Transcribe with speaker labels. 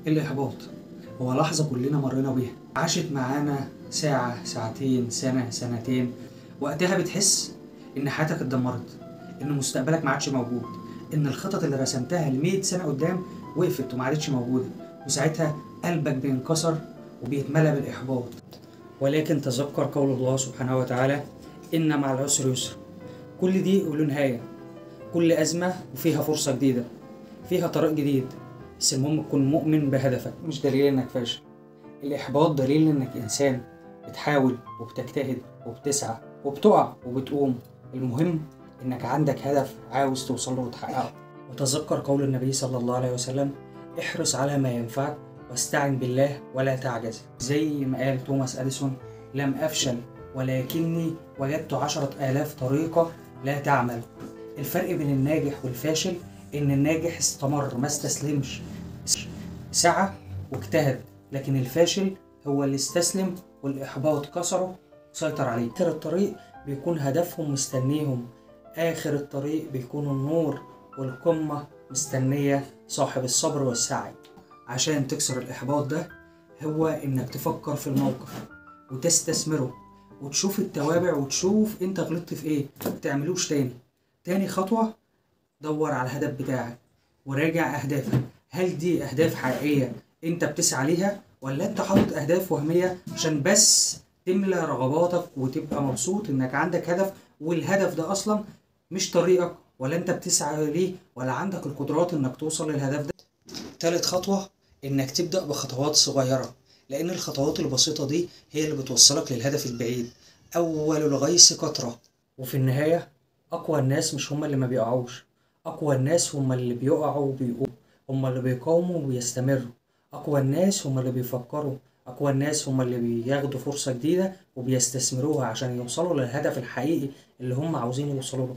Speaker 1: الإحباط هو لحظة كلنا مرينا بيها، عاشت معانا ساعة، ساعتين، سنة، سنتين. وقتها بتحس إن حياتك اتدمرت، إن مستقبلك ما عادش موجود، إن الخطط اللي رسمتها ل100 سنة قدام وقفت وما عادتش موجودة. وساعتها قلبك بينكسر وبيتملى بالإحباط. ولكن تذكر قول الله سبحانه وتعالى: إن مع العسر يسر. كل دي له نهاية، كل أزمة وفيها فرصة جديدة، فيها طريق جديد. بس المهم تكون مؤمن بهدفك، مش دليل إنك فاشل. الإحباط دليل إنك إنسان بتحاول وبتجتهد وبتسعى وبتقع وبتقوم. المهم إنك عندك هدف عاوز توصله وتحققه. وتذكر قول النبي صلى الله عليه وسلم: احرص على ما ينفعك واستعن بالله ولا تعجز. زي ما قال توماس أديسون: لم أفشل ولكني وجدت 10,000 طريقة لا تعمل. الفرق بين الناجح والفاشل إن الناجح استمر، ما استسلمش، سعى واجتهد. لكن الفاشل هو اللي استسلم والإحباط كسره وسيطر عليه. آخر الطريق بيكون هدفهم مستنيهم، آخر الطريق بيكون النور، والقمة مستنية صاحب الصبر والسعي. عشان تكسر الإحباط ده هو إنك تفكر في الموقف وتستثمره وتشوف التوابع وتشوف انت غلطت في ايه متعملوش تاني. تاني خطوة: دور على الهدف بتاعك وراجع أهدافك. هل دي أهداف حقيقية أنت بتسعى ليها، ولا أنت حاطط أهداف وهمية عشان بس تملى رغباتك وتبقى مبسوط إنك عندك هدف، والهدف ده أصلا مش طريقك ولا أنت بتسعى ليه ولا عندك القدرات إنك توصل للهدف ده؟ تالت خطوة: إنك تبدأ بخطوات صغيرة، لأن الخطوات البسيطة دي هي اللي بتوصلك للهدف البعيد. أول الغيث قطرة. وفي النهاية أقوى الناس مش هم اللي ما بيقعوش، أقوى الناس هم اللي بيقعوا وبيقوموا، هم اللي بيقاوموا وبيستمروا. أقوى الناس هم اللي بيفكروا، أقوى الناس هم اللي بياخدوا فرصة جديدة وبيستثمروها عشان يوصلوا للهدف الحقيقي اللي هم عاوزين يوصلوا له.